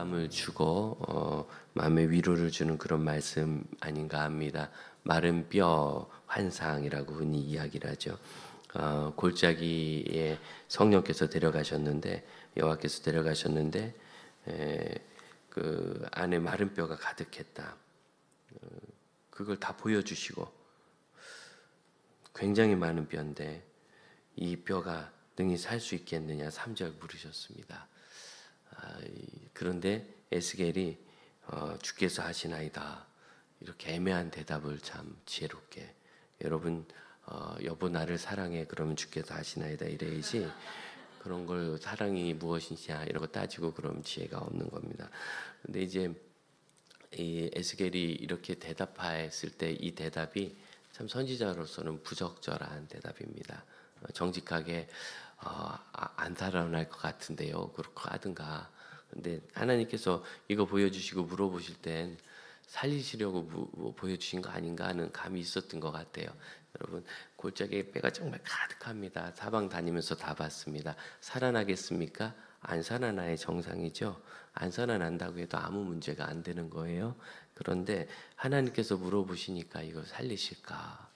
마음을 주고 마음의 위로를 주는 그런 말씀 아닌가 합니다. 마른 뼈 환상이라고 흔히 이야기를 하죠. 골짜기에 성령께서 데려가셨는데 여호와께서 데려가셨는데 그 안에 마른 뼈가 가득했다. 그걸 다 보여주시고 굉장히 많은 뼈인데 이 뼈가 능히 살 수 있겠느냐 3절 물으셨습니다. 그런데 에스겔이 주께서 하시나이다 이렇게 애매한 대답을 참 지혜롭게 여러분 여보 나를 사랑해 그러면 주께서 하시나이다 이래야지 그런 걸 사랑이 무엇이냐 이런 거 따지고 그러면 지혜가 없는 겁니다. 근데 이제 이 에스겔이 이렇게 대답했을 때 이 대답이 참 선지자로서는 부적절한 대답입니다. 정직하게 안 살아날 것 같은데요. 그렇고 하든가. 근데 하나님께서 이거 보여주시고 물어보실 땐 살리시려고 보여주신 거 아닌가 하는 감이 있었던 것 같아요. 여러분 골짜기에 뼈가 정말 가득합니다. 사방 다니면서 다 봤습니다. 살아나겠습니까? 안 살아나야 정상이죠. 안 살아난다고 해도 아무 문제가 안 되는 거예요. 그런데 하나님께서 물어보시니까 이걸 살리실까?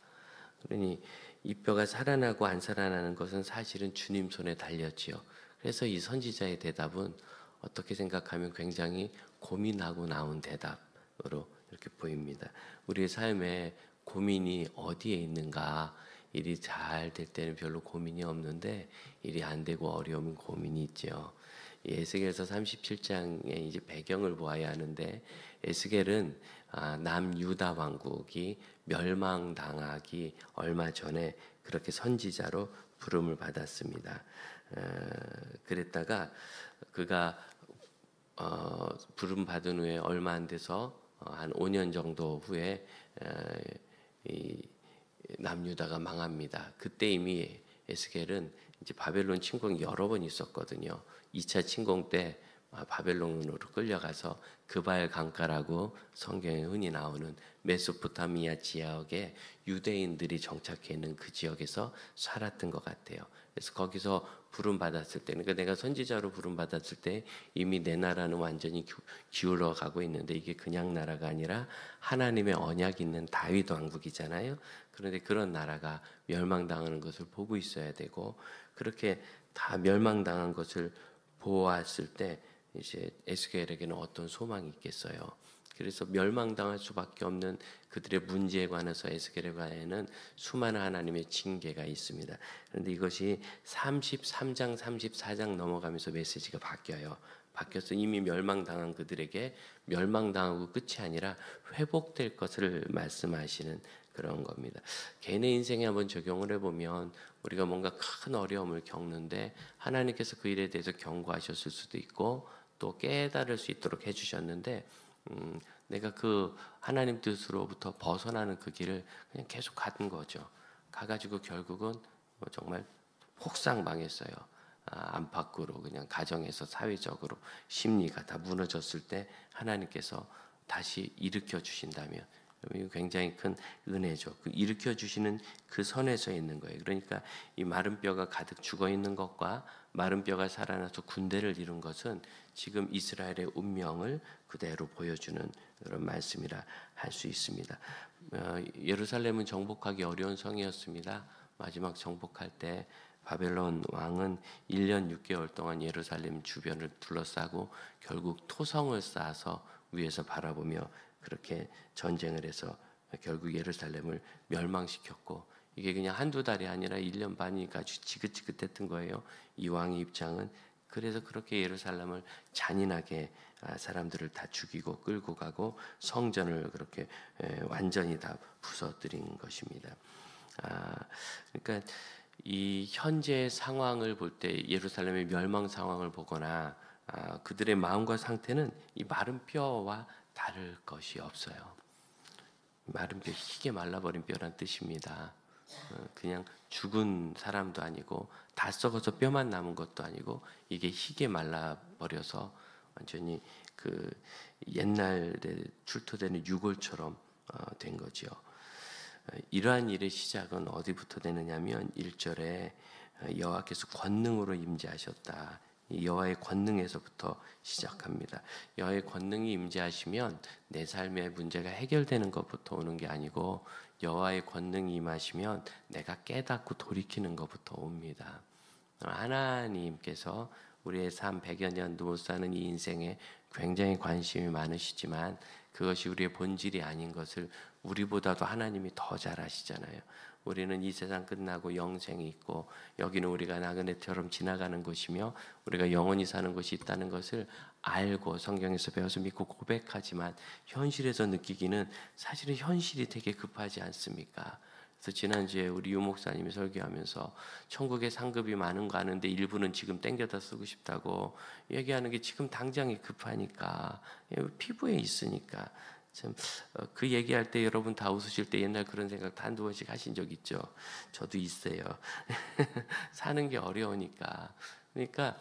그러니 이 뼈가 살아나고 안 살아나는 것은 사실은 주님 손에 달렸지요. 그래서 이 선지자의 대답은 어떻게 생각하면 굉장히 고민하고 나온 대답으로 이렇게 보입니다. 우리의 삶에 고민이 어디에 있는가? 일이 잘 될 때는 별로 고민이 없는데 일이 안 되고 어려우면 고민이 있죠. 에스겔서 37장의 이제 배경을 보아야 하는데 에스겔은 남유다 왕국이 멸망당하기 얼마 전에 그렇게 선지자로 부름을 받았습니다. 그랬다가 그가 부름 받은 후에 얼마 안 돼서 한 5년 정도 후에 이 남유다가 망합니다. 그때 이미 에스겔은 이제 바벨론 침공이 여러 번 있었거든요. 2차 침공 때 바벨론으로 끌려가서 그발 강가라고 성경에 흔히 나오는 메소포타미아 지역에 유대인들이 정착해 있는 그 지역에서 살았던 것 같아요. 그래서 거기서 부름 받았을 때, 그러니까 내가 선지자로 부름 받았을 때 이미 내 나라는 완전히 기울어 가고 있는데 이게 그냥 나라가 아니라 하나님의 언약이 있는 다윗 왕국이잖아요. 그런데 그런 나라가 멸망당하는 것을 보고 있어야 되고 그렇게 다 멸망당한 것을 보았을 때 이제 에스겔에게는 어떤 소망이 있겠어요. 그래서 멸망당할 수밖에 없는 그들의 문제에 관해서 에스겔에게는 수많은 하나님의 징계가 있습니다. 그런데 이것이 33장, 34장 넘어가면서 메시지가 바뀌어요. 바뀌어서 이미 멸망당한 그들에게 멸망당하고 끝이 아니라 회복될 것을 말씀하시는 그런 겁니다. 개인의 인생에 한번 적용을 해보면 우리가 뭔가 큰 어려움을 겪는데 하나님께서 그 일에 대해서 경고하셨을 수도 있고 또 깨달을 수 있도록 해주셨는데 내가 그 하나님 뜻으로부터 벗어나는 그 길을 그냥 계속 가는 거죠. 가가지고 결국은 정말 폭삭 망했어요. 안팎으로 그냥 가정에서 사회적으로 심리가 다 무너졌을 때 하나님께서 다시 일으켜 주신다면 굉장히 큰 은혜죠. 그 일으켜 주시는 그 선에 서 있는 거예요. 그러니까 이 마른 뼈가 가득 죽어 있는 것과 마른 뼈가 살아나서 군대를 이룬 것은 지금 이스라엘의 운명을 그대로 보여주는 그런 말씀이라 할 수 있습니다. 예루살렘은 정복하기 어려운 성이었습니다. 마지막 정복할 때 바벨론 왕은 1년 6개월 동안 예루살렘 주변을 둘러싸고 결국 토성을 쌓아서 위에서 바라보며 그렇게 전쟁을 해서 결국 예루살렘을 멸망시켰고 이게 그냥 한두 달이 아니라 1년 반이니까 아주 지긋지긋했던 거예요. 이 왕의 입장은. 그래서 그렇게 예루살렘을 잔인하게 사람들을 다 죽이고 끌고 가고 성전을 그렇게 완전히 다 부서뜨린 것입니다. 그러니까 이 현재 상황을 볼 때 예루살렘의 멸망 상황을 보거나 그들의 마음과 상태는 이 마른 뼈와 다를 것이 없어요. 마른 뼈, 희게 말라버린 뼈란 뜻입니다. 그냥 죽은 사람도 아니고 다 썩어서 뼈만 남은 것도 아니고 이게 희게 말라버려서 완전히 그 옛날에 출토되는 유골처럼 된 거죠. 이러한 일의 시작은 어디부터 되느냐면 1절에 여호와께서 권능으로 임재하셨다 이 여호와의 권능에서부터 시작합니다. 여호와의 권능이 임재하시면 내 삶의 문제가 해결되는 것부터 오는 게 아니고 여호와의 권능이 임하시면 내가 깨닫고 돌이키는 것부터 옵니다. 하나님께서 우리의 삶 100여 년도 못 사는 이 인생에 굉장히 관심이 많으시지만 그것이 우리의 본질이 아닌 것을 우리보다도 하나님이 더 잘 아시잖아요. 우리는 이 세상 끝나고 영생이 있고 여기는 우리가 나그네처럼 지나가는 곳이며 우리가 영원히 사는 곳이 있다는 것을 알고 성경에서 배워서 믿고 고백하지만 현실에서 느끼기는 사실은 현실이 되게 급하지 않습니까? 그래서 지난주에 우리 유 목사님이 설교하면서 천국에 상급이 많은 거 아는데 일부는 지금 땡겨다 쓰고 싶다고 얘기하는 게 지금 당장이 급하니까 피부에 있으니까 참 그 얘기할 때 여러분 다 웃으실 때 옛날 그런 생각 다 한두 번씩 하신 적 있죠? 저도 있어요. 사는 게 어려우니까. 그러니까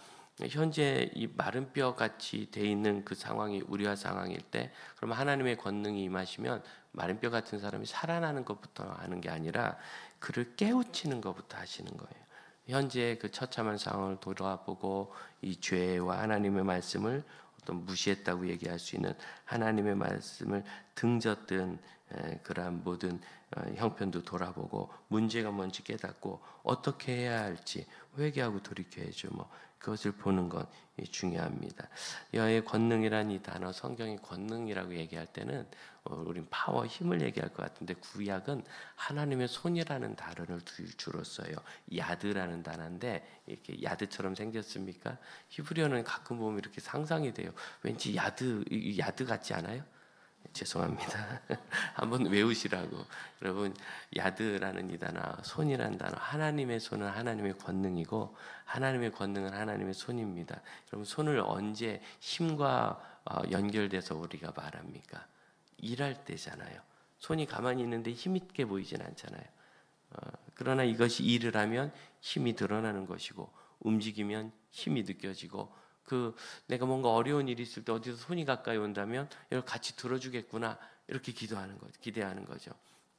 현재 이 마른 뼈 같이 돼 있는 그 상황이 우리와 상황일 때 그러면 하나님의 권능이 임하시면 마른 뼈 같은 사람이 살아나는 것부터 하는 게 아니라 그를 깨우치는 것부터 하시는 거예요. 현재 그 처참한 상황을 돌아보고 이 죄와 하나님의 말씀을 어떤 무시했다고 얘기할 수 있는 하나님의 말씀을 등졌던 그러한 모든 형편도 돌아보고 문제가 뭔지 깨닫고 어떻게 해야 할지 회개하고 돌이켜야죠. 그것을 보는 건 중요합니다. 여호와의 권능이란 이 단어, 성경이 권능이라고 얘기할 때는 우린 파워, 힘을 얘기할 것 같은데 구약은 하나님의 손이라는 단어를 주로 써요. 야드라는 단어인데 이렇게 야드처럼 생겼습니까? 히브리어는 가끔 보면 이렇게 상상이 돼요. 왠지 야드 같지 않아요? 죄송합니다. 한번 외우시라고. 여러분 야드라는 이 단어, 손이라는 단어, 하나님의 손은 하나님의 권능이고 하나님의 권능은 하나님의 손입니다. 여러분 손을 언제 힘과 연결돼서 우리가 말합니까? 일할 때잖아요. 손이 가만히 있는데 힘있게 보이진 않잖아요. 그러나 이것이 일을 하면 힘이 드러나는 것이고 움직이면 힘이 느껴지고 내가 뭔가 어려운 일이 있을 때 어디서 손이 가까이 온다면 이걸 같이 들어주겠구나 이렇게 기대하는 거죠.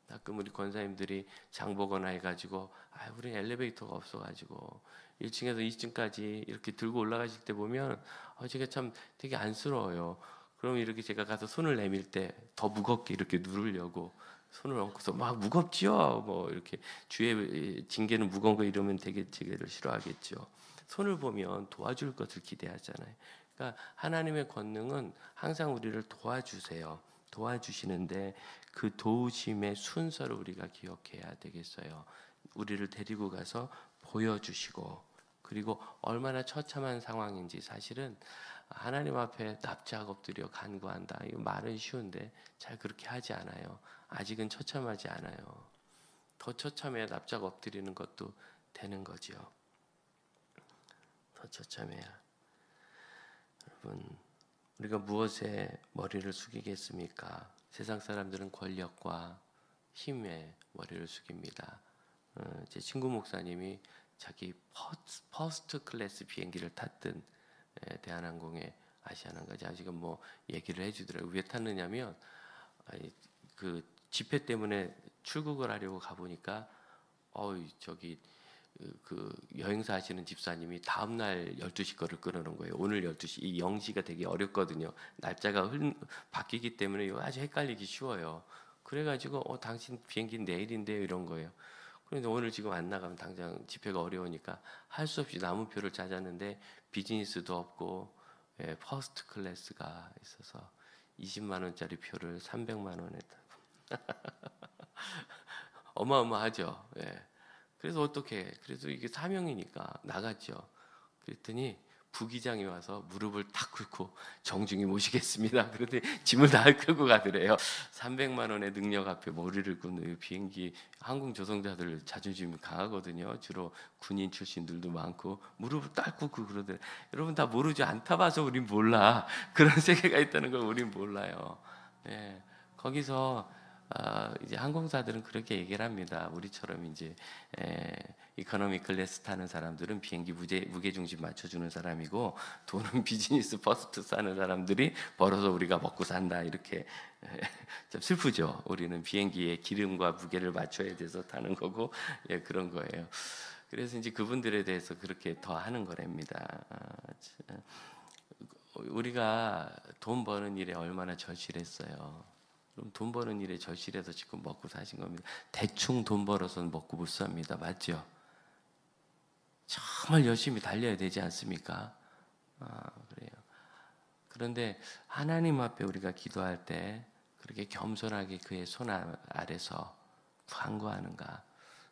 가끔 우리 권사님들이 장보거나 해가지고 우리 엘리베이터가 없어가지고 1층에서 2층까지 이렇게 들고 올라가실 때 보면 제가 참 되게 안쓰러워요. 그럼 이렇게 제가 가서 손을 내밀 때 더 무겁게 이렇게 누르려고 손을 얹고서 막 무겁지요. 이렇게 주의 징계는 무거운 거 이러면 되게 징계를 싫어하겠죠. 손을 보면 도와줄 것을 기대하잖아요. 그러니까 하나님의 권능은 항상 우리를 도와주시는데 그 도우심의 순서를 우리가 기억해야 되겠어요. 우리를 데리고 가서 보여주시고 그리고 얼마나 처참한 상황인지 사실은 하나님 앞에 납작 엎드려 간구한다. 이거 말은 쉬운데 잘 그렇게 하지 않아요. 아직은 처참하지 않아요. 더 처참해야 납작 엎드리는 것도 되는 거죠. 더 처참해야. 여러분, 우리가 무엇에 머리를 숙이겠습니까? 세상 사람들은 권력과 힘에 머리를 숙입니다. 제 친구 목사님이 자기 퍼스트 클래스 비행기를 탔던 대한항공의 아시아나인가지 아직은 얘기를 해주더라고요. 왜 탔느냐면 그 집회 때문에 출국을 하려고 가보니까 그 여행사 하시는 집사님이 다음날 12시 거를 끊어놓은 거예요. 오늘 12시 이 0시가 되게 어렵거든요. 날짜가 바뀌기 때문에 아주 헷갈리기 쉬워요. 그래가지고 당신 비행기는 내일인데요 이런 거예요. 그런데 오늘 지금 안 나가면 당장 집회가 어려우니까 할 수 없이 남은표를 찾았는데 비즈니스도 없고 퍼스트 클래스가 있어서 20만 원짜리 표를 300만 원에 어마어마하죠. 그래서 어떻게? 그래서 이게 사명이니까 나갔죠. 그랬더니 부기장이 와서 무릎을 탁 꿇고 정중히 모시겠습니다. 그런데 짐을 다 끌고 가더래요. 300만 원의 능력 앞에 머리를 꿇는 비행기 항공 조종자들 자존심이 강하거든요. 주로 군인 출신들도 많고 무릎을 딱 꿇고 그러더래요. 여러분 다 모르죠. 안 타봐서 우린 몰라. 그런 세계가 있다는 걸 우린 몰라요. 거기서 이제 항공사들은 그렇게 얘기를 합니다. 우리처럼 이제 이코노미 클래스 타는 사람들은 비행기 무게 중심 맞춰주는 사람이고 돈은 비즈니스 퍼스트 사는 사람들이 벌어서 우리가 먹고 산다 이렇게 좀 슬프죠. 우리는 비행기의 기름과 무게를 맞춰야 돼서 타는 거고 그런 거예요. 그래서 이제 그분들에 대해서 그렇게 더 하는 거랍니다. 우리가 돈 버는 일에 얼마나 절실했어요. 그럼 돈 버는 일에 절실해서 지금 먹고 사신 겁니다. 대충 돈 벌어서는 먹고 못 삽니다. 맞죠? 정말 열심히 달려야 되지 않습니까? 그래요. 그런데 하나님 앞에 우리가 기도할 때 그렇게 겸손하게 그의 손 아래서 간구하는가?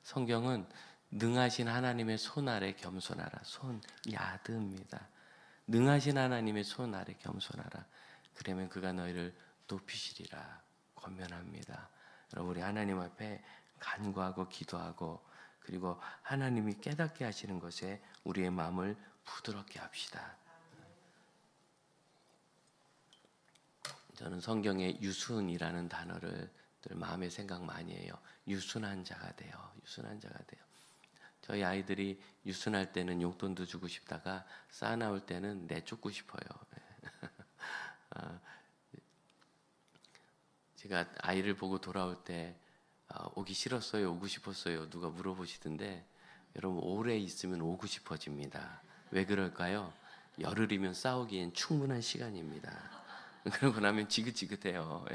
성경은 능하신 하나님의 손 아래 겸손하라. 손 야드입니다. 능하신 하나님의 손 아래 겸손하라. 그러면 그가 너희를 높이시리라. 권면합니다. 여러분, 우리 하나님 앞에 간구하고 기도하고 그리고 하나님이 깨닫게 하시는 것에 우리의 마음을 부드럽게 합시다. 저는 성경에 유순이라는 단어를 늘 마음에 생각 많이 해요. 유순한 자가 돼요. 유순한 자가 돼요. 저희 아이들이 유순할 때는 용돈도 주고 싶다가 쌓아나올 때는 내쫓고 싶어요. 제가 아이를 보고 돌아올 때 오기 싫었어요? 오고 싶었어요? 누가 물어보시던데 여러분 오래 있으면 오고 싶어집니다. 왜 그럴까요? 열흘이면 싸우기엔 충분한 시간입니다. 그러고 나면 지긋지긋해요.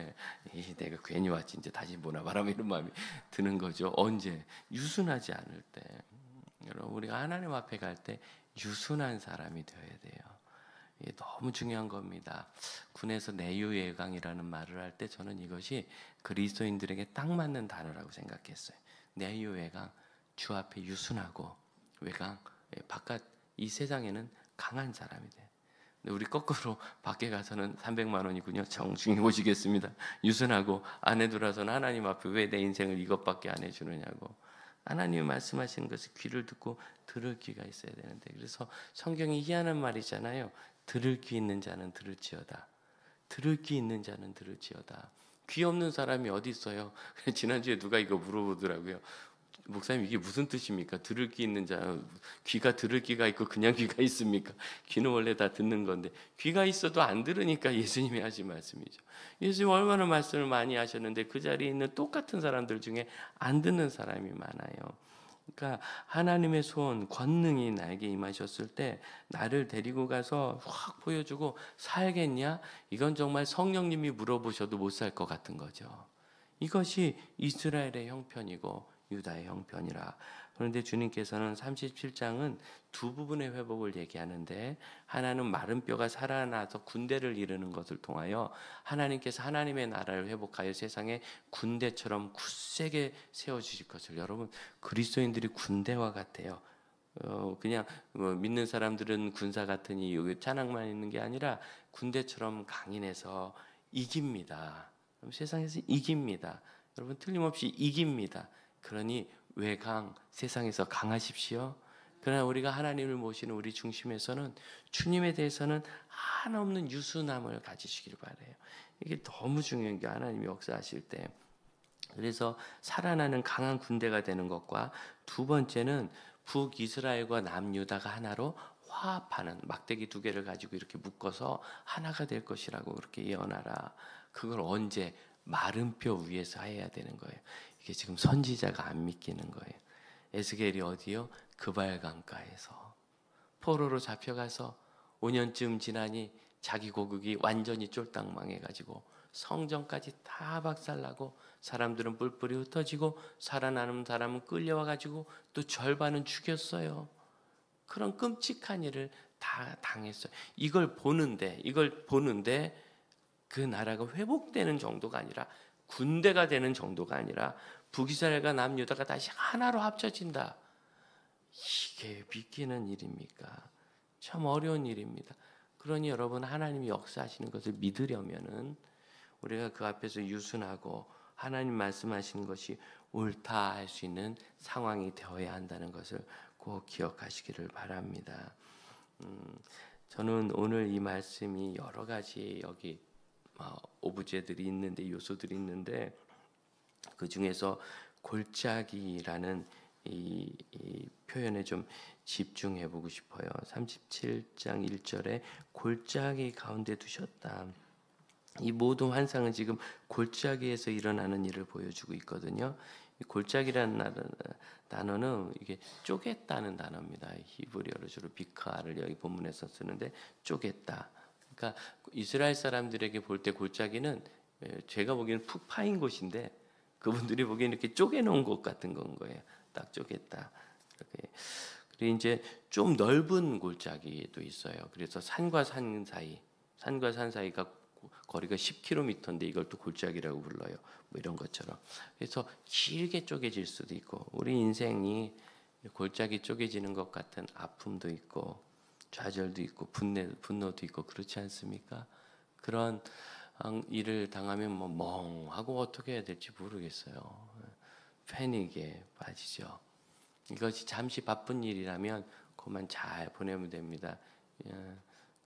내가 괜히 왔지 이제 다시 보나 바람 이런 마음이 드는 거죠. 언제? 유순하지 않을 때. 여러분 우리가 하나님 앞에 갈 때 유순한 사람이 되어야 돼요. 이게 너무 중요한 겁니다. 군에서 내유외강이라는 말을 할 때 저는 이것이 그리스도인들에게 딱 맞는 단어라고 생각했어요. 내유외강, 주 앞에 유순하고 외강, 바깥 이 세상에는 강한 사람이 돼. 근데 우리 거꾸로 밖에 가서는 300만 원이군요. 정중히 모시겠습니다. 유순하고 안에 들어와서는 하나님 앞에 왜 내 인생을 이것밖에 안 해주느냐고. 하나님이 말씀하시는 것을 귀를 듣고 들을 귀가 있어야 되는데 그래서 성경이 희한한 말이잖아요. 들을 귀 있는 자는 들을지어다. 들을 귀 있는 자는 들을지어다. 귀 없는 사람이 어디 있어요? 지난주에 누가 이거 물어보더라고요. 목사님 이게 무슨 뜻입니까? 들을 귀 있는 자, 귀가 들을 귀가 있고 그냥 귀가 있습니까? 귀는 원래 다 듣는 건데 귀가 있어도 안 들으니까 예수님이 하신 말씀이죠. 예수님 얼마나 말씀을 많이 하셨는데 그 자리에 있는 똑같은 사람들 중에 안 듣는 사람이 많아요. 그러니까 하나님의 손, 권능이 나에게 임하셨을 때 나를 데리고 가서 확 보여주고 살겠냐? 이건 정말 성령님이 물어보셔도 못 살 것 같은 거죠. 이것이 이스라엘의 형편이고 유다의 형편이라. 그런데 주님께서는 37장은 두 부분의 회복을 얘기하는데 하나는 마른 뼈가 살아나서 군대를 이루는 것을 통하여 하나님께서 하나님의 나라를 회복하여 세상에 군대처럼 굳세게 세워주실 것을. 여러분 그리스도인들이 군대와 같아요. 그냥 믿는 사람들은 군사 같으니 여기 찬양만 있는 게 아니라 군대처럼 강인해서 이깁니다. 세상에서 이깁니다. 여러분 틀림없이 이깁니다. 그러니 외강 세상에서 강하십시오. 그러나 우리가 하나님을 모시는 우리 중심에서는 주님에 대해서는 한없는 유순함을 가지시길 바라요. 이게 너무 중요한 게 하나님이 역사하실 때. 그래서 살아나는 강한 군대가 되는 것과 두 번째는 북이스라엘과 남유다가 하나로 화합하는 막대기 두 개를 가지고 이렇게 묶어서 하나가 될 것이라고 그렇게 예언하라. 그걸 언제? 마른 뼈 위에서 해야 되는 거예요. 이게 지금 선지자가 안 믿기는 거예요. 에스겔이 어디요? 그발강가에서 포로로 잡혀가서 5년쯤 지나니 자기 고국이 완전히 쫄딱 망해가지고 성전까지 다 박살나고 사람들은 뿔뿔이 흩어지고 살아남은 사람은 끌려와가지고 또 절반은 죽였어요. 그런 끔찍한 일을 다 당했어요. 이걸 보는데 그 나라가 회복되는 정도가 아니라 군대가 되는 정도가 아니라 북이스라엘과 남유다가 다시 하나로 합쳐진다. 이게 믿기는 일입니까? 참 어려운 일입니다. 그러니 여러분 하나님이 역사하시는 것을 믿으려면은 우리가 그 앞에서 유순하고 하나님 말씀하시는 것이 옳다 할 수 있는 상황이 되어야 한다는 것을 꼭 기억하시기를 바랍니다. 저는 오늘 이 말씀이 여러 가지 여기 오브제들이 있는데 요소들이 있는데 그 중에서 골짜기라는 이 표현에 좀 집중해 보고 싶어요. 37장 1절에 골짜기 가운데 두셨다. 이 모든 환상은 지금 골짜기에서 일어나는 일을 보여주고 있거든요. 이 골짜기라는 단어는 이게 쪼갰다는 단어입니다. 히브리어로 주로 비카를 여기 본문에서 쓰는데 쪼갰다. 그러니까 이스라엘 사람들에게 볼 때 골짜기는 제가 보기에는 푹 파인 곳인데 그분들이 보기에는 이렇게 쪼개놓은 곳 같은 건 거예요. 딱 쪼갰다. 이렇게. 그리고 이제 좀 넓은 골짜기도 있어요. 그래서 산과 산 사이가 거리가 10km인데 이걸 또 골짜기라고 불러요. 뭐 이런 것처럼. 그래서 길게 쪼개질 수도 있고 우리 인생이 골짜기 쪼개지는 것 같은 아픔도 있고 좌절도 있고 분노도 있고 그렇지 않습니까? 그런 일을 당하면 뭐 멍하고 어떻게 해야 될지 모르겠어요. 패닉에 빠지죠. 이것이 잠시 바쁜 일이라면 그만 잘 보내면 됩니다.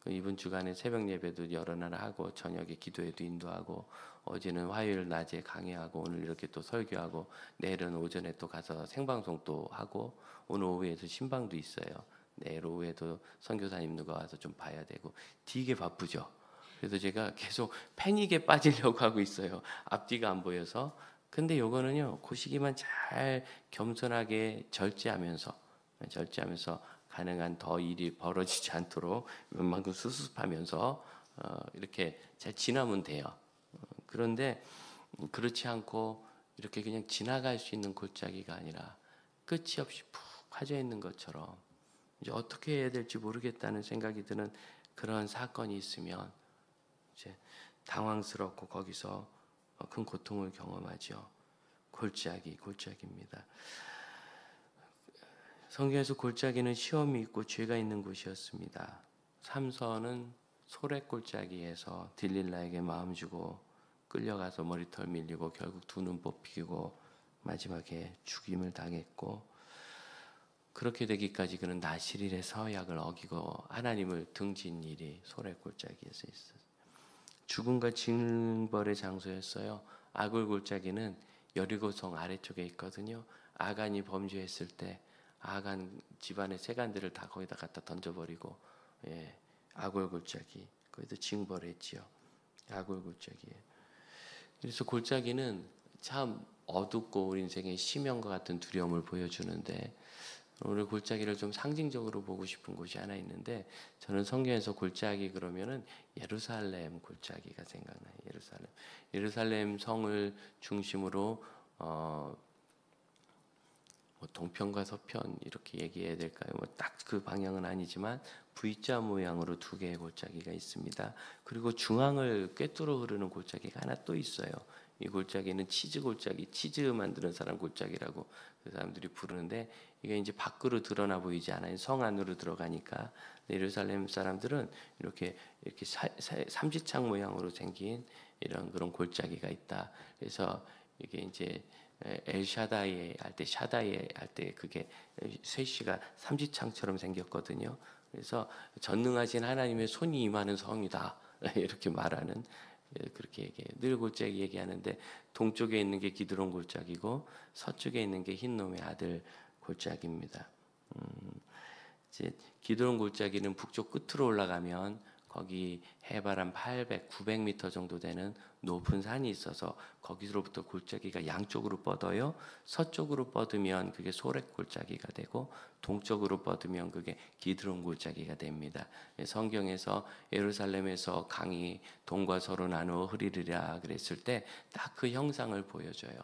이번 주간에 새벽 예배도 여러 날 하고 저녁에 기도회도 인도하고 어제는 화요일 낮에 강의하고 오늘 이렇게 또 설교하고 내일은 오전에 또 가서 생방송 또 하고 오늘 오후에도 신방도 있어요. 내일 오후에도 선교사님 누가 와서 좀 봐야 되고 되게 바쁘죠. 그래서 제가 계속 패닉에 빠지려고 하고 있어요. 앞뒤가 안 보여서. 근데 요거는요, 그 시기만 잘 겸손하게 절제하면서 가능한 더 일이 벌어지지 않도록 웬만큼 수습하면서 이렇게 잘 지나면 돼요. 그런데 그렇지 않고 이렇게 그냥 지나갈 수 있는 골짜기가 아니라 끝이 없이 푹 파져 있는 것처럼 이제 어떻게 해야 될지 모르겠다는 생각이 드는 그런 사건이 있으면 이제 당황스럽고 거기서 큰 고통을 경험하죠. 골짜기입니다. 성경에서 골짜기는 시험이 있고 죄가 있는 곳이었습니다. 삼선은 소렛 골짜기에서 딜릴라에게 마음 주고 끌려가서 머리털 밀리고 결국 두 눈 뽑히고 마지막에 죽임을 당했고 그렇게 되기까지 그는 나실일의 서약을 어기고 하나님을 등진 일이 소렛 골짜기에서 있었어요. 죽음과 징벌의 장소였어요. 아굴 골짜기는 여리고성 아래쪽에 있거든요. 아간이 범죄했을 때 아간 집안의 세간들을 다 거기다 갖다 던져버리고 아굴 골짜기 거기도 징벌했지요. 아굴 골짜기. 그래서 골짜기는 참 어둡고 우리 인생의 심연과 같은 두려움을 보여주는데 오늘 골짜기를 좀 상징적으로 보고 싶은 곳이 하나 있는데 저는 성경에서 골짜기 그러면은 예루살렘 골짜기가 생각나요. 예루살렘 성을 중심으로 뭐 동편과 서편 이렇게 얘기해야 될까요? 뭐 딱 그 방향은 아니지만 V자 모양으로 두 개의 골짜기가 있습니다. 그리고 중앙을 꿰뚫어 흐르는 골짜기가 하나 또 있어요. 이 골짜기는 치즈 골짜기, 치즈 만드는 사람 골짜기라고 그 사람들이 부르는데 이게 이제 밖으로 드러나 보이지 않아요. 성 안으로 들어가니까 예루살렘 사람들은 이렇게 삼지창 모양으로 생긴 이런 그런 골짜기가 있다. 그래서 이게 이제 엘샤다이 할 때 샤다이 할 때 그게 셋이가 삼지창처럼 생겼거든요. 그래서 전능하신 하나님의 손이 임하는 성이다 이렇게 말하는 그렇게 얘기해요. 늘 골짜기 얘기하는데 동쪽에 있는 게 기드론 골짜기고 서쪽에 있는 게 흰놈의 아들 골짜기입니다. 이제 기드론 골짜기는 북쪽 끝으로 올라가면 거기 해발 한 800, 900m 정도 되는 높은 산이 있어서 거기서부터 골짜기가 양쪽으로 뻗어요. 서쪽으로 뻗으면 그게 소렛 골짜기가 되고 동쪽으로 뻗으면 그게 기드론 골짜기가 됩니다. 성경에서 예루살렘에서 강이 동과 서로 나누어 흐리리라 그랬을 때 딱 그 형상을 보여줘요.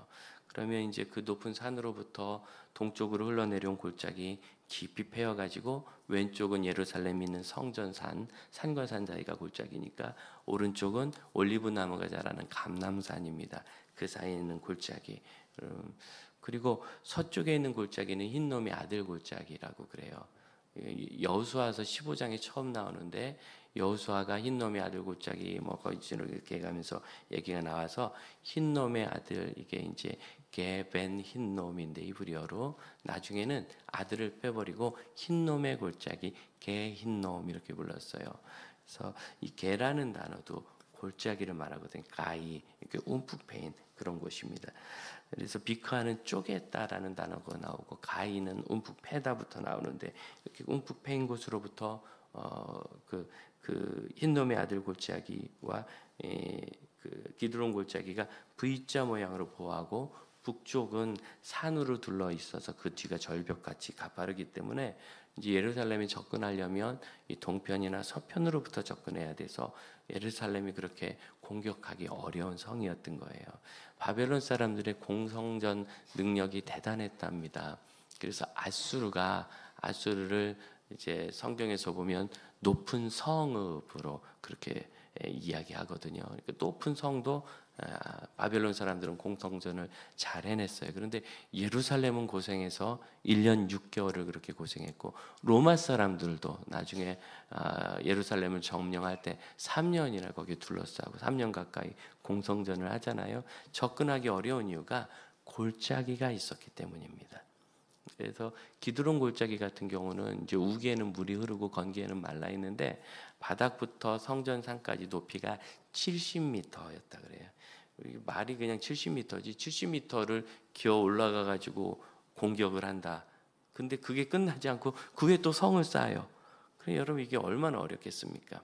그러면 이제 그 높은 산으로부터 동쪽으로 흘러내려온 골짜기 깊이 패여가지고 왼쪽은 예루살렘에 있는 성전산, 산과 산 사이가 골짜기니까 오른쪽은 올리브 나무가 자라는 감람산입니다. 그 사이에 있는 골짜기. 그리고 서쪽에 있는 골짜기는 흰놈의 아들 골짜기라고 그래요. 여호수아서 15장에 처음 나오는데 여호수아가 흰놈의 아들 골짜기 뭐 거기로 이렇게 가면서 얘기가 나와서 흰놈의 아들 이게 이제 게벤 흰놈인데 이브리어로 나중에는 아들을 빼버리고 흰놈의 골짜기 게 흰놈 이렇게 불렀어요. 그래서 이 게라는 단어도 골짜기를 말하거든요. 가이 이렇게 움푹 패인 그런 곳입니다. 그래서 비크하는 쪼갰다라는 단어가 나오고 가이는 움푹 패다부터 나오는데 이렇게 움푹 패인 곳으로부터 그 흰놈의 아들 골짜기와 그 기드론 골짜기가 V자 모양으로 보하고 북쪽은 산으로 둘러 있어서 그 뒤가 절벽같이 가파르기 때문에 이제 예루살렘에 접근하려면 이 동편이나 서편으로부터 접근해야 돼서 예루살렘이 그렇게 공격하기 어려운 성이었던 거예요. 바벨론 사람들의 공성전 능력이 대단했답니다. 그래서 아수르를 이제 성경에서 보면 높은 성읍으로 그렇게 이야기하거든요. 그러니까 높은 성도 바벨론 사람들은 공성전을 잘 해냈어요. 그런데 예루살렘은 고생해서 1년 6개월을 그렇게 고생했고 로마 사람들도 나중에 예루살렘을 점령할 때 3년이나 거기에 둘러싸고 3년 가까이 공성전을 하잖아요. 접근하기 어려운 이유가 골짜기가 있었기 때문입니다. 그래서 기드론 골짜기 같은 경우는 이제 우기에는 물이 흐르고 건기에는 말라 있는데 바닥부터 성전 산까지 높이가 70m였다 그래요. 말이 그냥 70m지 70m를 기어 올라가 가지고 공격을 한다. 근데 그게 끝나지 않고 그 위에 또 성을 쌓아요. 그래 여러분 이게 얼마나 어렵겠습니까?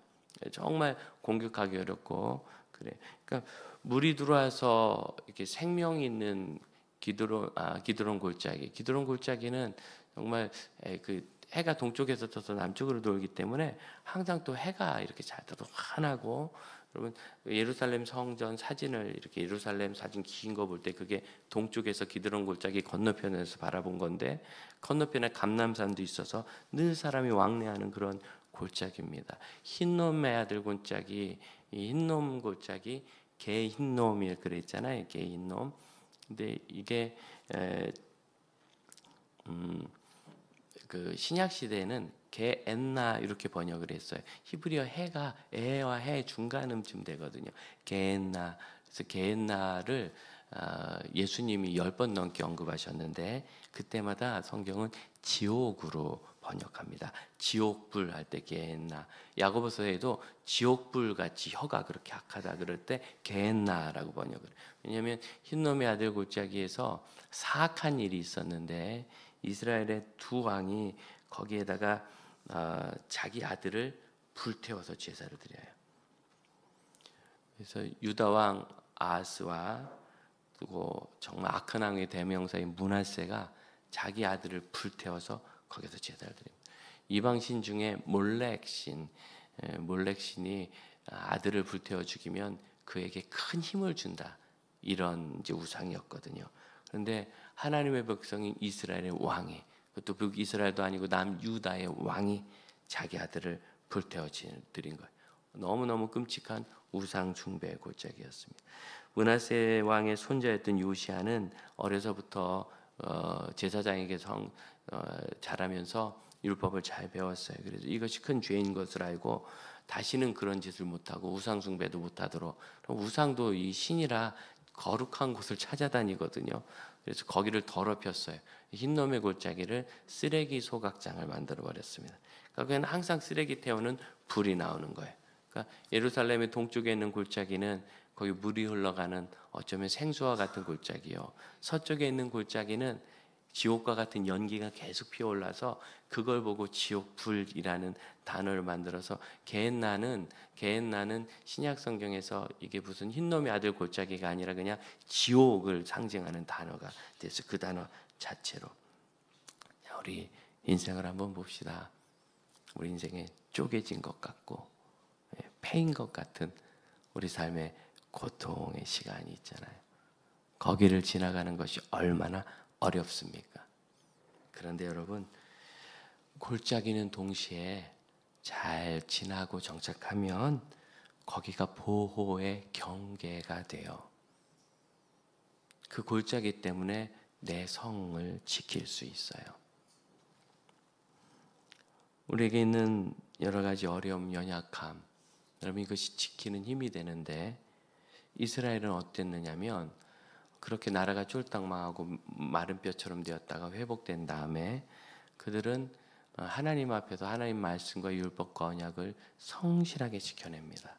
정말 공격하기 어렵고 그래. 그러니까 물이 들어와서 이렇게 생명이 있는 기드론 골짜기. 기드론 골짜기는 정말 그 해가 동쪽에서 떠서 남쪽으로 돌기 때문에 항상 또 해가 이렇게 잘 떠도 환하고 여러분 예루살렘 성전 사진을 이렇게 예루살렘 사진 긴 거 볼 때 그게 동쪽에서 기드론 골짜기 건너편에서 바라본 건데 건너편에 감람산도 있어서 늘 사람이 왕래하는 그런 골짜기입니다. 흰놈의 아들 골짜기, 이 흰놈 골짜기 개 흰놈이 그랬잖아요. 개 흰놈. 근데 이게 그 신약 시대에는 게엔나 이렇게 번역을 했어요. 히브리어 해가 에와 해 중간음쯤 되거든요. 게엔나. 그래서 게엔나를 예수님이 10번 넘게 언급하셨는데 그때마다 성경은 지옥으로 번역합니다. 지옥불 할 때 게엔나. 야고보서에도 지옥불 같이 혀가 그렇게 악하다 그럴 때 게엔나라고 번역을. 왜냐하면 흰놈의 아들 골짜기에서 사악한 일이 있었는데 이스라엘의 두 왕이 거기에다가 자기 아들을 불태워서 제사를 드려요. 그래서 유다 왕 아하스와 그리고 정말 악한 왕의 대명사인 므낫세가 자기 아들을 불태워서 거기서 제사를 드립니다. 이방신 중에 몰렉신이 아들을 불태워 죽이면 그에게 큰 힘을 준다. 이런 이제 우상이었거든요. 그런데 하나님의 백성인 이스라엘의 왕이 그것도 북이스라엘도 아니고 남유다의 왕이 자기 아들을 불태워 드린 거예요. 너무너무 끔찍한 우상 숭배의 골짜기였습니다. 므낫세 왕의 손자였던 요시아는 어려서부터 제사장에게 자라면서 율법을 잘 배웠어요. 그래서 이것이 큰 죄인 것을 알고 다시는 그런 짓을 못하고 우상 숭배도 못하도록 우상도 이 신이라 거룩한 곳을 찾아다니거든요. 그래서 거기를 더럽혔어요. 흰놈의 골짜기를 쓰레기 소각장을 만들어 버렸습니다. 그러니까 그는 항상 쓰레기 태우는 불이 나오는 거예요. 그러니까 예루살렘의 동쪽에 있는 골짜기는 거기 물이 흘러가는 어쩌면 생수와 같은 골짜기요. 서쪽에 있는 골짜기는 지옥과 같은 연기가 계속 피어올라서 그걸 보고 지옥불이라는 단어를 만들어서 게엔나는 신약 성경에서 이게 무슨 흰놈의 아들 골짜기가 아니라 그냥 지옥을 상징하는 단어가 돼서 그 단어 자체로. 우리 인생을 한번 봅시다. 우리 인생에 쪼개진 것 같고 패인 것 같은 우리 삶의 고통의 시간이 있잖아요. 거기를 지나가는 것이 얼마나 어렵습니까? 그런데 여러분 골짜기는 동시에 잘 지나고 정착하면 거기가 보호의 경계가 돼요. 그 골짜기 때문에 내 성을 지킬 수 있어요. 우리에게 있는 여러 가지 어려움, 연약함, 여러분 이것이 지키는 힘이 되는데 이스라엘은 어땠느냐면 그렇게 나라가 쫄딱 망하고 마른 뼈처럼 되었다가 회복된 다음에 그들은 하나님 앞에서 하나님 말씀과 율법과 언약을 성실하게 지켜냅니다.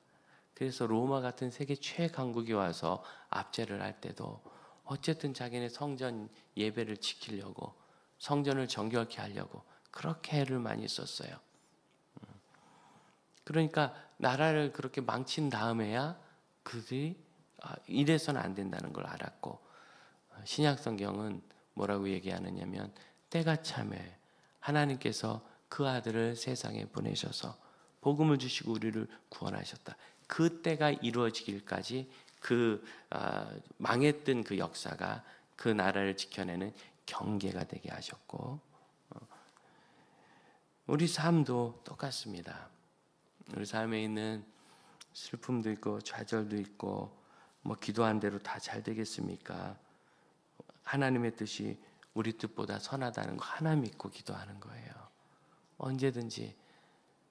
그래서 로마 같은 세계 최강국이 와서 압제를 할 때도 어쨌든 자기네 성전 예배를 지키려고 성전을 정결케 하려고 그렇게 애를 많이 썼어요. 그러니까 나라를 그렇게 망친 다음에야 그들이 이래서는 안 된다는 걸 알았고 신약 성경은 뭐라고 얘기하느냐면 때가 참에 하나님께서 그 아들을 세상에 보내셔서 복음을 주시고 우리를 구원하셨다. 그 때가 이루어지길까지 망했던 그 역사가 그 나라를 지켜내는 경계가 되게 하셨고, 우리 삶도 똑같습니다. 우리 삶에 있는 슬픔도 있고 좌절도 있고, 뭐 기도한 대로 다 잘 되겠습니까? 하나님의 뜻이 우리 뜻보다 선하다는 거 하나 믿고 기도하는 거예요. 언제든지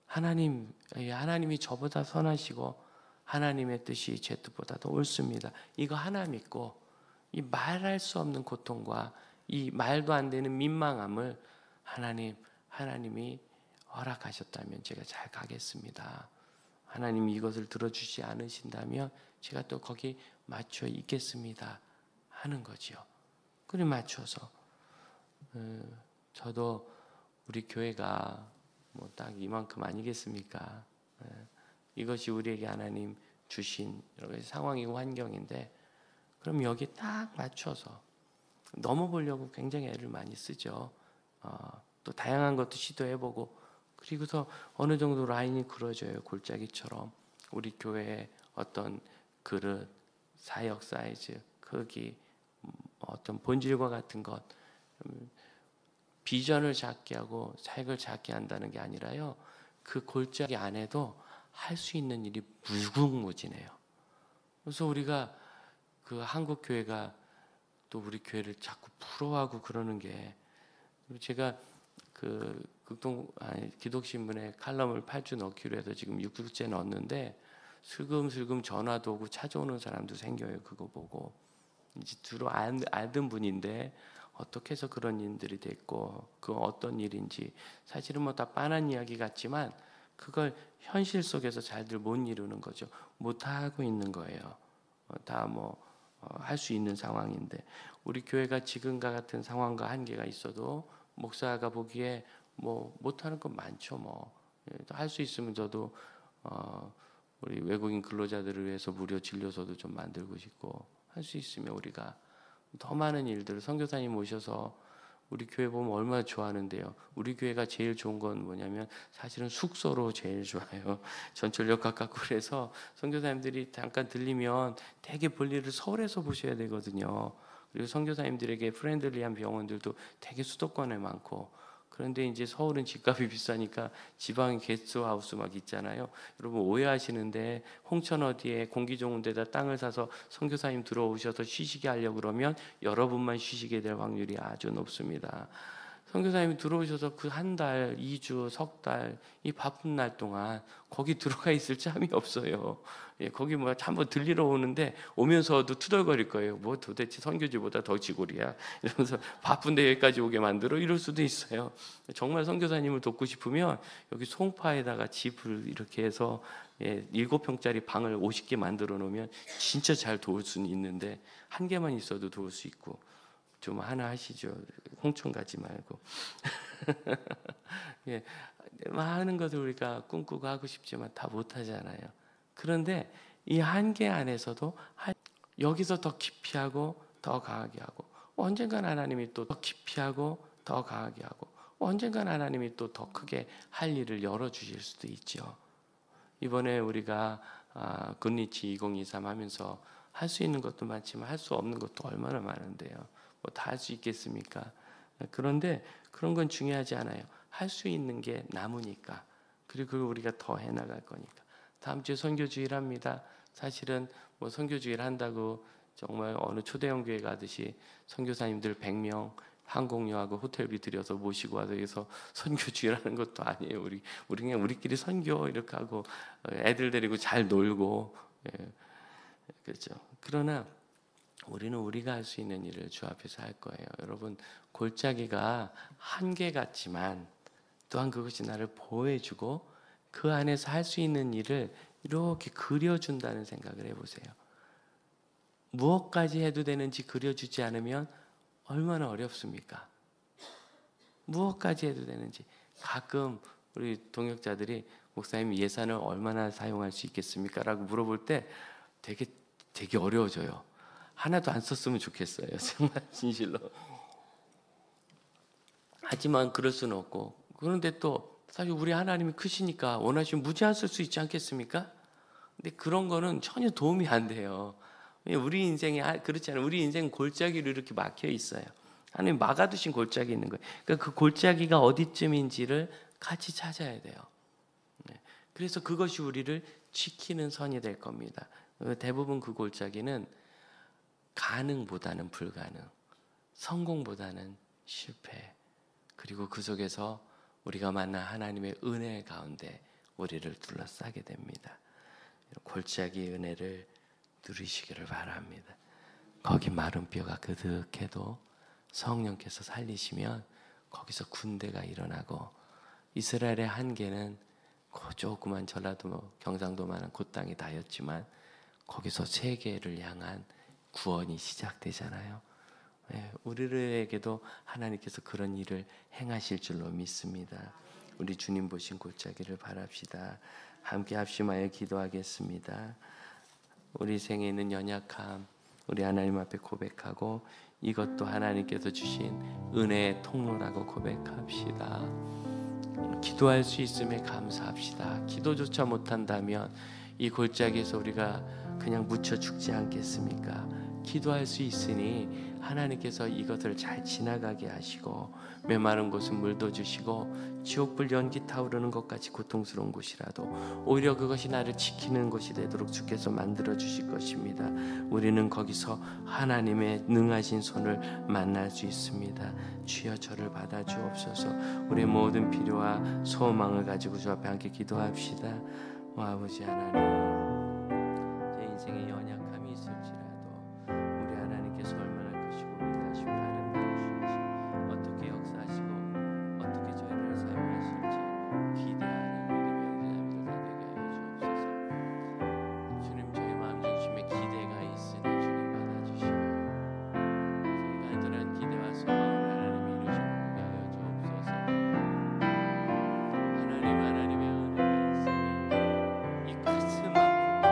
하나님이 저보다 선하시고 하나님의 뜻이 제 뜻보다 더 옳습니다. 이거 하나 믿고 이 말할 수 없는 고통과 이 말도 안 되는 민망함을 하나님이 허락하셨다면 제가 잘 가겠습니다. 하나님이 이것을 들어주지 않으신다면 제가 또 거기 맞춰 있겠습니다 하는 거죠. 그래 맞춰서 저도 우리 교회가 뭐 딱 이만큼 아니겠습니까? 이것이 우리에게 하나님 주신 여러 가지 상황이고 환경인데, 그럼 여기 딱 맞춰서 넘어보려고 굉장히 애를 많이 쓰죠. 또 다양한 것도 시도해보고, 그리고서 어느 정도 라인이 그려져요. 골짜기처럼 우리 교회의 어떤 그릇, 사역 사이즈, 크기, 어떤 본질과 같은 것, 비전을 작게 하고 사역을 작게 한다는 게 아니라요, 그 골짜기 안에도 할 수 있는 일이 무궁무진해요. 그래서 우리가 그 한국 교회가 또 우리 교회를 자꾸 부러워하고 그러는 게, 제가 그 기독신문에 칼럼을 8주 넣기로 해서 지금 6주째 넣었는데, 슬금슬금 전화도 오고 찾아오는 사람도 생겨요. 그거 보고 이제 주로 알던 분인데 어떻게 해서 그런 일들이 됐고 그 어떤 일인지 사실은 뭐 다 빤한 이야기 같지만 그걸 현실 속에서 잘들 못 이루는 거죠. 못 하고 있는 거예요. 다 뭐 할 수 있는 상황인데, 우리 교회가 지금과 같은 상황과 한계가 있어도 목사가 보기에 뭐 못하는 건 많죠. 뭐 할 수 있으면 저도 우리 외국인 근로자들을 위해서 무료 진료소도 좀 만들고 싶고, 할 수 있으면 우리가 더 많은 일들을 선교사님 모셔서 우리 교회 보면 얼마나 좋아하는데요. 우리 교회가 제일 좋은 건 뭐냐면 사실은 숙소로 제일 좋아요. 전철역 가깝고 그래서 선교사님들이 잠깐 들리면 되게 볼일을 서울에서 보셔야 되거든요. 그리고 선교사님들에게 프렌들리한 병원들도 되게 수도권에 많고, 그런데 이제 서울은 집값이 비싸니까 지방에 게스트하우스 막 있잖아요. 여러분 오해하시는데, 홍천 어디에 공기 좋은 데다 땅을 사서 선교사님 들어오셔서 쉬시게 하려고 그러면 여러분만 쉬시게 될 확률이 아주 높습니다. 선교사님이 들어오셔서 그 한 달, 2주, 석 달, 이 바쁜 날 동안 거기 들어가 있을 짬이 없어요. 거기 뭐 한번 들리러 오는데 오면서도 투덜거릴 거예요. 뭐 도대체 선교지보다 더 지골이야 이러면서 바쁜데 여기까지 오게 만들어, 이럴 수도 있어요. 정말 선교사님을 돕고 싶으면 여기 송파에다가 집을 이렇게 해서 7평짜리 방을 50개 만들어 놓으면 진짜 잘 도울 수는 있는데, 한 개만 있어도 도울 수 있고. 좀 하나 하시죠. 홍천 가지 말고. 많은 것을 우리가 꿈꾸고 하고 싶지만 다 못하잖아요. 그런데 이 한계 안에서도 여기서 더 깊이 하고 더 강하게 하고, 언젠간 하나님이 또 더 깊이 하고 더 강하게 하고, 언젠간 하나님이 또 더 크게 할 일을 열어주실 수도 있죠. 이번에 우리가 굿리치 2023 하면서 할 수 있는 것도 많지만 할 수 없는 것도 얼마나 많은데요. 뭐 다 할 수 있겠습니까? 그런데 그런 건 중요하지 않아요. 할 수 있는 게 남으니까, 그리고 우리가 더 해나갈 거니까. 다음 주에 선교주일 합니다. 사실은 뭐 선교주일 한다고 정말 어느 초대형 교회 가듯이 선교사님들 100명 항공료하고 호텔비 들여서 모시고 와서 여기서 선교주일 하는 것도 아니에요. 우리 그냥 우리끼리 선교 이렇게 하고 애들 데리고 잘 놀고, 그렇죠. 그러나 우리는 우리가 할 수 있는 일을 주 앞에서 할 거예요. 여러분, 골짜기가 한계 같지만 또한 그것이 나를 보호해주고 그 안에서 할 수 있는 일을 이렇게 그려준다는 생각을 해보세요. 무엇까지 해도 되는지 그려주지 않으면 얼마나 어렵습니까? 무엇까지 해도 되는지. 가끔 우리 동역자들이 목사님 예산을 얼마나 사용할 수 있겠습니까? 라고 물어볼 때 되게 어려워져요. 하나도 안 썼으면 좋겠어요. 정말 진실로. 하지만 그럴 수는 없고, 그런데 또 사실 우리 하나님이 크시니까 원하시면 무제한 쓸 수 있지 않겠습니까? 근데 그런 거는 전혀 도움이 안 돼요. 우리 인생이 그렇지 않아요. 우리 인생은 골짜기로 이렇게 막혀 있어요. 하나님 막아두신 골짜기 있는 거예요. 그러니까 그 골짜기가 어디쯤인지를 같이 찾아야 돼요. 그래서 그것이 우리를 지키는 선이 될 겁니다. 대부분 그 골짜기는 가능보다는 불가능, 성공보다는 실패, 그리고 그 속에서 우리가 만난 하나님의 은혜 가운데 우리를 둘러싸게 됩니다. 골짜기의 은혜를 누리시기를 바랍니다. 거기 마른 뼈가 그득해도 성령께서 살리시면 거기서 군대가 일어나고, 이스라엘의 한계는 그 조그만 전라도 경상도만한 그 땅이 다였지만 거기서 세계를 향한 구원이 시작되잖아요. 우리에게도 하나님께서 그런 일을 행하실 줄로 믿습니다. 우리 주님 보신 골짜기를 바랍시다. 함께 합심하여 기도하겠습니다. 우리 생에 있는 연약함 우리 하나님 앞에 고백하고, 이것도 하나님께서 주신 은혜의 통로라고 고백합시다. 기도할 수 있음에 감사합시다. 기도조차 못한다면 이 골짜기에서 우리가 그냥 묻혀 죽지 않겠습니까? 기도할 수 있으니 하나님께서 이것을 잘 지나가게 하시고, 메마른 곳은 물도 주시고, 지옥불 연기 타오르는 것같이 고통스러운 곳이라도 오히려 그것이 나를 지키는 곳이 되도록 주께서 만들어 주실 것입니다. 우리는 거기서 하나님의 능하신 손을 만날 수 있습니다. 주여 저를 받아 주옵소서. 우리의 모든 필요와 소망을 가지고 주 앞에 함께 기도합시다. 아버지 하나님, 제 인생에 연약함이 있을지라도 우리 하나님께서 얼마나 크시고 위대하시고 아름다우시지, 어떻게 역사하시고 어떻게 저희를 사용하실지 기대하는 우리 명제자매들 다 되게 하여 주옵소서. 주님, 저희 마음 중심에 기대가 있으니 주님 받아주시고, 저희가 안전한 기대와 소망을 하나님이 이루시고 하여 주옵소서. 하나님의 은혜가 있으니 이 가슴 아프고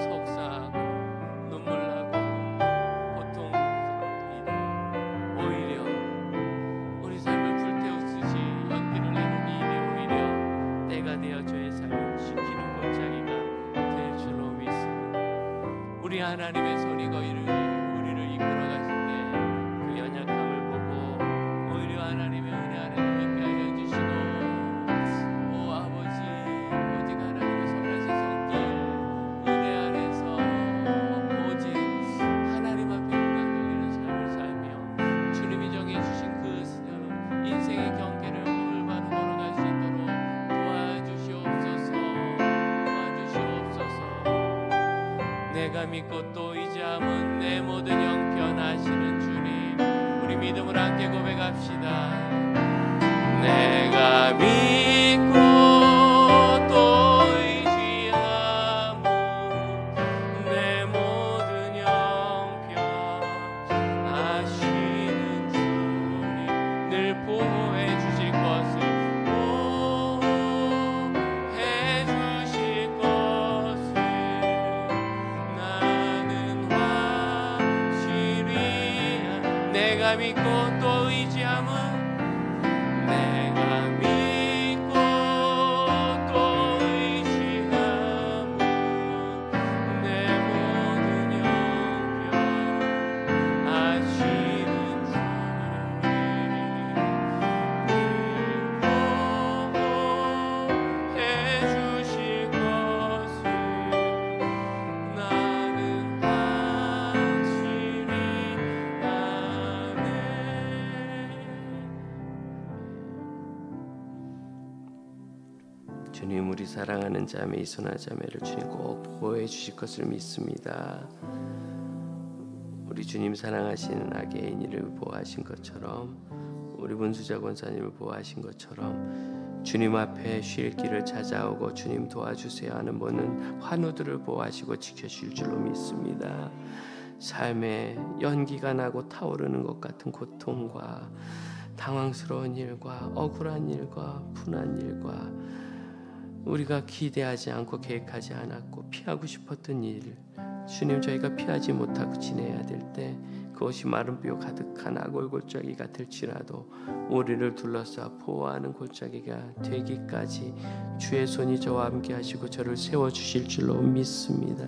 속상하고 눈물 나고 고통스러운 일이 오히려 우리 삶을 불태우듯이 연기를 내는 일이 오히려 때가 되어 저의 삶을 지키는 골짜기가 될 줄로 믿습니다. 우리 하나님의 손이 우리를 이끌어 가실 때 그 연약함을 보고 오히려 하나님의 은혜 안에 있게 하여 주시고, 오 아버지, 오직 하나님의 선하신 손길 은혜 안에서 오직 하나님 앞에 영광 돌리는 삶을 살며 주님이 정해주신 그 인생의 경계를 올바로 걸어갈 수 있도록 도와주시옵소서. 내가 믿고 또 의지함은 내 모든 형편하시는 주님, 우리 믿음을 함께 고백합시다. 내가 믿고 또 의지함은 내 모든 형편 아시는 주님, 늘 보호해 주실 것을 보호해 주실 것을 나는 확실히 내가 믿고 또 의지함은 내가 믿고 또 의지함은 내 모든 형편 아시는 주님, 보호해 주실 것을 나는 확실히 아네. 주님, 우리 사랑하는 자매 이소나 자매를 주님 꼭 보호해 주실 것을 믿습니다. 우리 주님 사랑하시는 아게인이를 보호하신 것처럼, 우리 문수자 권사님을 보호하신 것처럼 주님 앞에 쉴 길을 찾아오고 주님 도와주세요 하는 모든 환우들을 보호하시고 지켜주실 줄로 믿습니다. 삶에 연기가 나고 타오르는 것 같은 고통과 당황스러운 일과 억울한 일과 분한 일과 우리가 기대하지 않고 계획하지 않았고 피하고 싶었던 일, 주님, 저희가 피하지 못하고 지내야 될 때 그것이 마른 뼈 가득한 악골 골짜기가 될지라도 우리를 둘러싸 보호하는 골짜기가 되기까지 주의 손이 저와 함께 하시고 저를 세워주실 줄로 믿습니다.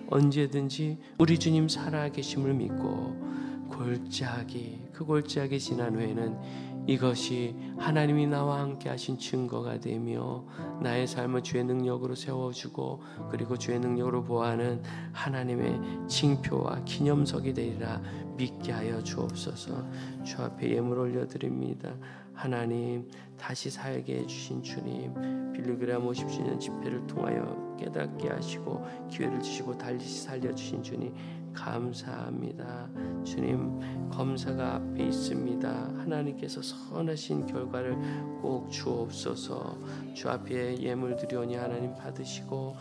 언제든지 우리 주님 살아계심을 믿고 그 골짜기 지난 후에는 이것이 하나님이 나와 함께 하신 증거가 되며 나의 삶을 주의 능력으로 세워주고 그리고 주의 능력으로 보호하는 하나님의 징표와 기념석이 되리라 믿게 하여 주옵소서. 주 앞에 예물 올려드립니다. 하나님, 다시 살게 해주신 주님, 빌리그람 50주년 집회를 통하여 깨닫게 하시고 기회를 주시고 다시 살려주신 주님 감사합니다. 주님, 검사가 앞에 있습니다. 하나님께서 선하신 결과를 꼭 주옵소서. 주 앞에 예물 드리오니 하나님 받으시고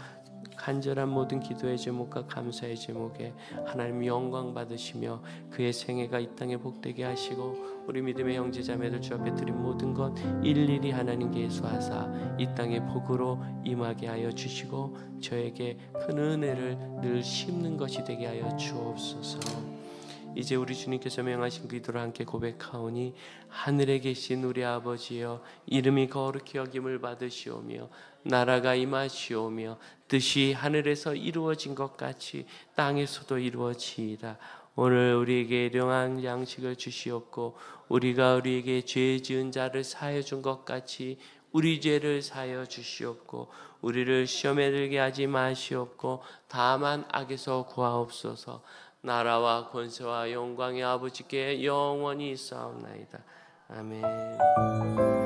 간절한 모든 기도의 제목과 감사의 제목에 하나님 영광 받으시며 그의 생애가 이 땅에 복되게 하시고 우리 믿음의 형제 자매들 주 앞에 드린 모든 것 일일이 하나님께 예수하사 이 땅의 복으로 임하게 하여 주시고 저에게 큰 은혜를 늘 심는 것이 되게 하여 주옵소서. 이제 우리 주님께서 명하신 기도를 함께 고백하오니 하늘에 계신 우리 아버지여, 이름이 거룩히 여김을 받으시오며 나라가 임하시오며 뜻이 하늘에서 이루어진 것 같이 땅에서도 이루어지이다. 오늘 우리에게 일용할 양식을 주시옵고 우리가 우리에게 죄 지은 자를 사하여 준 것 같이 우리 죄를 사하여 주시옵고 우리를 시험에 들게 하지 마시옵고 다만 악에서 구하옵소서. 나라와 권세와 영광의 아버지께 영원히 있사옵나이다. 아멘.